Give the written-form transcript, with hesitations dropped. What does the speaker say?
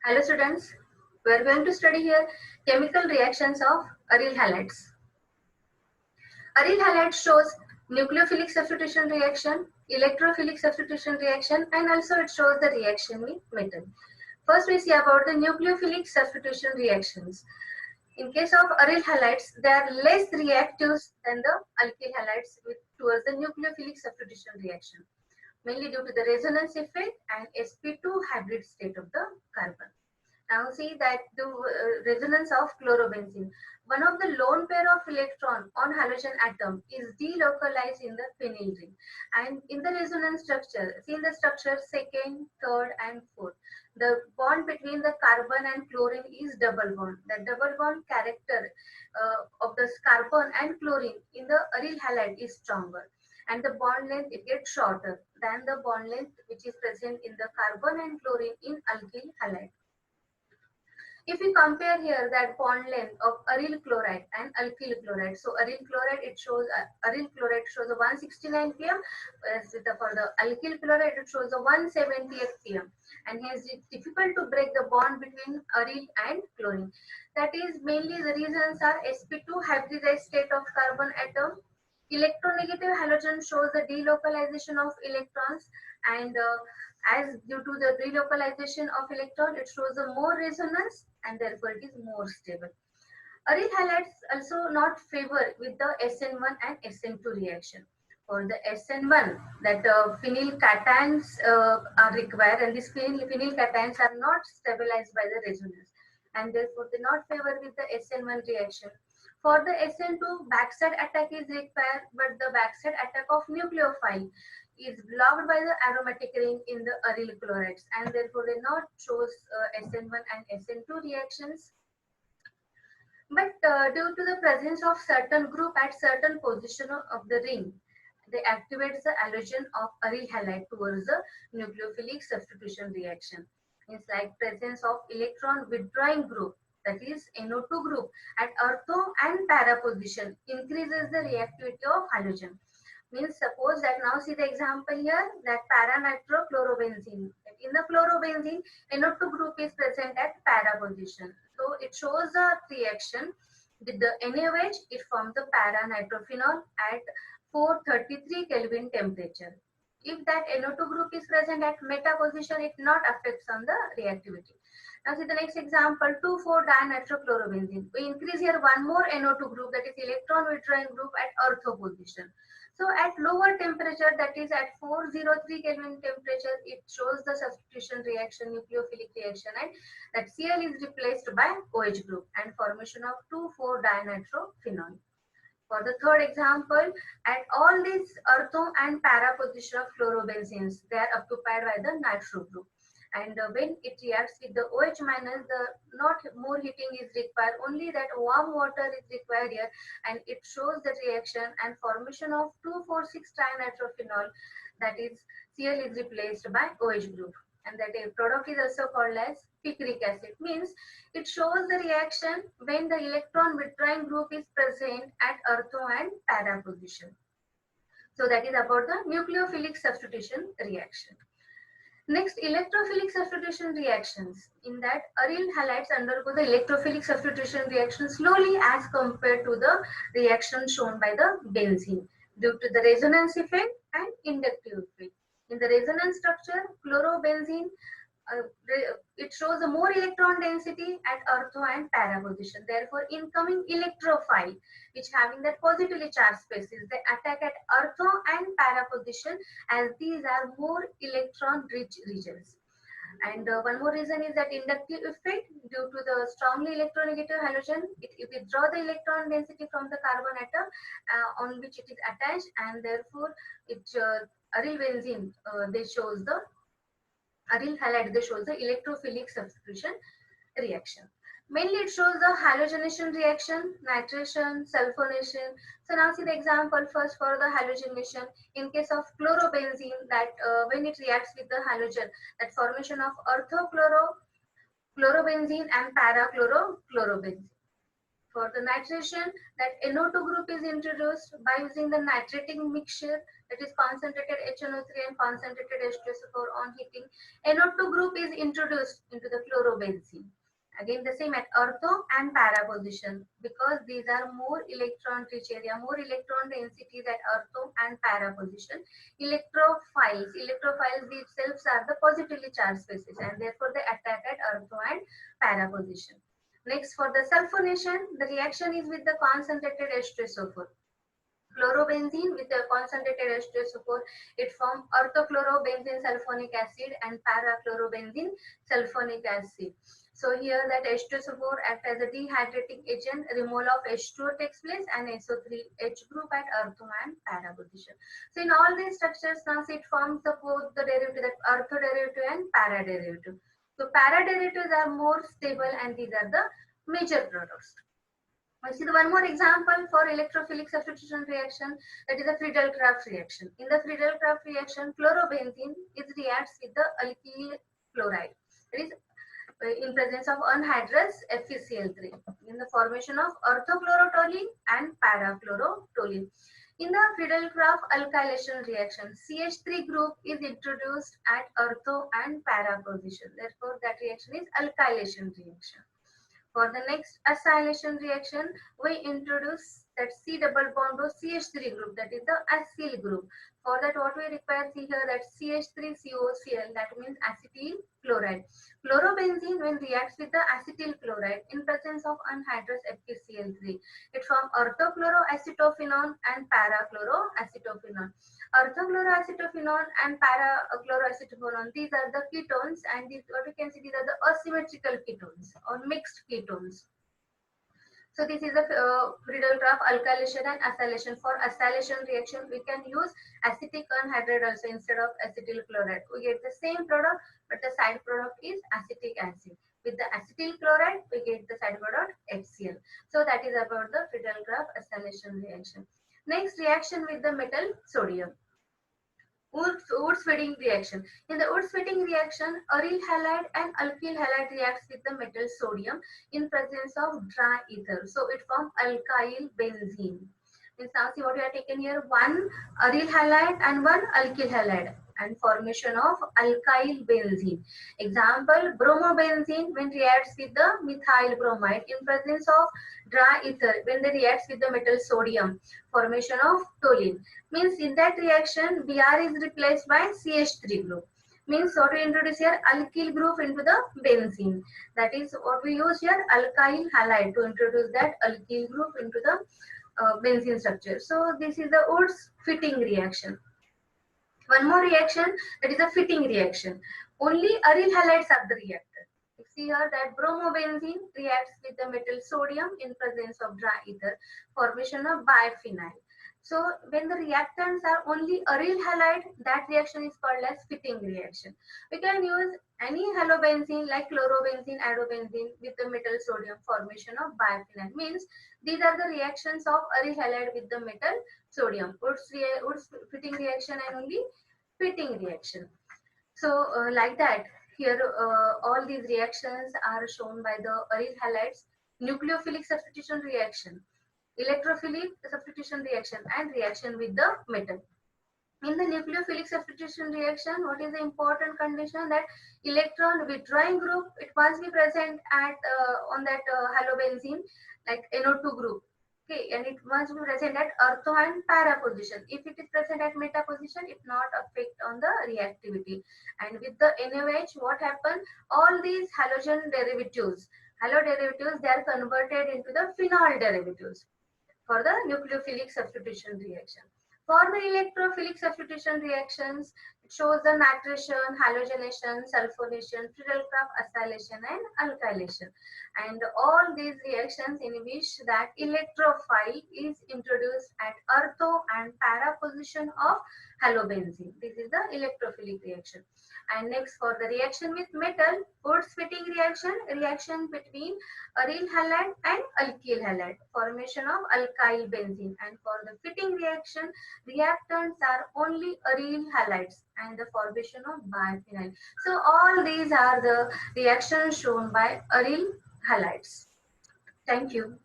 Hello students, we are going to study here chemical reactions of aryl halides. Aryl halide shows nucleophilic substitution reaction, electrophilic substitution reaction, and also it shows the reaction with metal. First we see about the nucleophilic substitution reactions. In case of aryl halides, they are less reactive than the alkyl halides towards the nucleophilic substitution reaction, mainly due to the resonance effect and sp2 hybrid state of the carbon. Now see that the resonance of chlorobenzene. One of the lone pair of electron on halogen atom is delocalized in the phenyl ring. And in the resonance structure, see in the structure second, third and fourth. The bond between the carbon and chlorine is double bond. The double bond character of the carbon and chlorine in the aryl halide is stronger. And the bond length it gets shorter than the bond length which is present in the carbon and chlorine in alkyl halide. If we compare here that bond length of aryl chloride and alkyl chloride, so aryl chloride shows a 169 pm, whereas for the alkyl chloride it shows a 178 pm, and hence it's difficult to break the bond between aryl and chlorine. That is mainly the reasons are sp2 hybridized state of carbon atom. Electronegative halogen shows the delocalization of electrons, and as due to the relocalization of electron, it shows a more resonance and therefore it is more stable. Aryl halides also not favor with the SN1 and SN2 reaction. For the SN1, that phenyl cations are required, and these phenyl cations are not stabilized by the resonance, and therefore they not favor with the SN1 reaction. For the SN2, backside attack is required, but the backside attack of nucleophile is blocked by the aromatic ring in the aryl chlorides, and therefore they not shows SN1 and SN2 reactions. But due to the presence of certain group at certain position of the ring, they activate the halogen of aryl halide towards the nucleophilic substitution reaction. It's like presence of electron withdrawing group, that is NO2 group at ortho and para position increases the reactivity of halogen. Means suppose that now see the example here that para-nitrochlorobenzene. In the chlorobenzene, NO2 group is present at para position. So it shows a reaction with the NaOH, it forms the para-nitrophenol at 433 Kelvin temperature. If that NO2 group is present at meta position, it not affects on the reactivity. Now see the next example, 2,4-dinitrochlorobenzene. We increase here one more NO2 group, that is electron withdrawing group at ortho position. So at lower temperature, that is at 403 Kelvin temperature, it shows the substitution reaction, nucleophilic reaction, and that Cl is replaced by OH group and formation of 2,4-dinitrophenol. For the third example, at all these ortho and para position of chlorobenzenes, they are occupied by the nitro group. And when it reacts with the OH minus, the not more heating is required, only that warm water is required here, and it shows the reaction and formation of 2,4,6-trinitrophenol, that is Cl is replaced by OH group, and that a product is also called as picric acid. Means it shows the reaction when the electron withdrawing group is present at ortho and para position. So that is about the nucleophilic substitution reaction. Next, electrophilic substitution reactions. In that, aryl halides undergo the electrophilic substitution reaction slowly as compared to the reaction shown by the benzene due to the resonance effect and inductive effect. In the resonance structure, chlorobenzene, it shows a more electron density at ortho and para position. Therefore, incoming electrophile, which having that positively charged species, they attack at ortho and para position, as these are more electron-rich regions. And one more reason is that inductive effect, due to the strongly electronegative halogen, it withdraw the electron density from the carbon atom on which it is attached, and therefore it aryl benzene they shows the aryl halide, they shows the electrophilic substitution reaction. Mainly it shows the halogenation reaction, nitration, sulfonation. So now see the example first for the halogenation. In case of chlorobenzene, that when it reacts with the halogen, that formation of orthochlorobenzene and parachlorobenzene. for the nitration, that NO2 group is introduced by using the nitrating mixture, that is concentrated HNO3 and concentrated H2SO4 on heating. NO2 group is introduced into the chlorobenzene. Again the same at ortho and para position, because these are more electron rich area, more electron densities at ortho and para position. Electrophiles themselves are the positively charged species, and therefore they attack at ortho and para position. Next, for the sulfonation, the reaction is with the concentrated H2SO4. Chlorobenzene with the concentrated H2SO4, it forms orthochlorobenzene sulfonic acid and parachlorobenzene sulfonic acid. So here that H2SO4 acts as a dehydrating agent, removal of H2O takes place, and SO3H group at ortho and para position. So in all these structures now it forms the both the derivative, that ortho derivative and para derivative. So para derivatives are more stable, and these are the major products. I see the one more example for electrophilic substitution reaction, that is a Friedel-Crafts reaction. In the Friedel-Crafts reaction, chlorobenzene reacts with the alkyl chloride. That is in presence of anhydrous FeCl3 in the formation of orthochlorotoluene and parachlorotoluene. In the Friedel-Crafts alkylation reaction, CH3 group is introduced at ortho and para position. Therefore, that reaction is alkylation reaction. For the next acylation reaction, we introduce that C double bond O CH3 group, that is the acyl group. For that, what we require here, that CH3COCl, that means acetyl chloride. Chlorobenzene, when reacts with the acetyl chloride in presence of anhydrous FeCl3, it forms orthochloroacetophenone and parachloroacetophenone. Orthochloroacetophenone and parachloroacetophenone, these are the ketones, and these, what we can see, these are the asymmetrical ketones or mixed ketones. So this is a Friedel-Crafts alkylation and acylation. For acylation reaction, we can use acetic anhydride also instead of acetyl chloride. We get the same product, but the side product is acetic acid. With the acetyl chloride, we get the side product HCl. So that is about the Friedel-Crafts acylation reaction. Next, reaction with the metal sodium. Wurtz-Feding reaction. In the Wurtz-Feding reaction, aryl halide and alkyl halide reacts with the metal sodium in presence of dry ether. So it forms alkyl benzene. Means now see what we have taken here, one aryl halide and one alkyl halide, and formation of alkyl benzene. Example, bromobenzene when reacts with the methyl bromide in presence of dry ether, when they reacts with the metal sodium, formation of toluene. Means in that reaction, Br is replaced by CH3 group. Means what we introduce here, alkyl group into the benzene. That is what we use here, alkyl halide, to introduce that alkyl group into the benzene structure. So this is the Wurtz-Fitting reaction. One more reaction, that is a fitting reaction. Only aryl halides are the reactor. You see here that bromobenzene reacts with the metal sodium in presence of dry ether, formation of biphenyl. So when the reactants are only aryl halide, that reaction is called as fitting reaction. We can use any halobenzene like chlorobenzene, iodobenzene with the metal sodium, formation of biphenyl. Means these are the reactions of aryl halide with the metal sodium. Wurtz-Fitting reaction and only fitting reaction. So like that, here all these reactions are shown by the aryl halides, nucleophilic substitution reaction, electrophilic substitution reaction, and reaction with the metal. In the nucleophilic substitution reaction, what is the important condition, that electron withdrawing group, it must be present at on that halobenzene, like NO2 group. Okay, and it must be present at ortho and para position. If it is present at meta position, it not affect on the reactivity. And with the NaOH, what happens? All these halogen derivatives, they are converted into the phenol derivatives for the nucleophilic substitution reaction. For the electrophilic substitution reactions, it shows the nitration, halogenation, sulfonation, Friedel-Crafts acylation, and alkylation. And all these reactions in which that electrophile is introduced at ortho and para position of halobenzene. This is the electrophilic reaction. And next, for the reaction with metal, Wurtz-Fitting reaction, reaction between aryl halide and alkyl halide, formation of alkyl benzene. And for the fitting reaction, reactants are only aryl halides and the formation of biphenyl. So all these are the reactions shown by aryl halides. Thank you.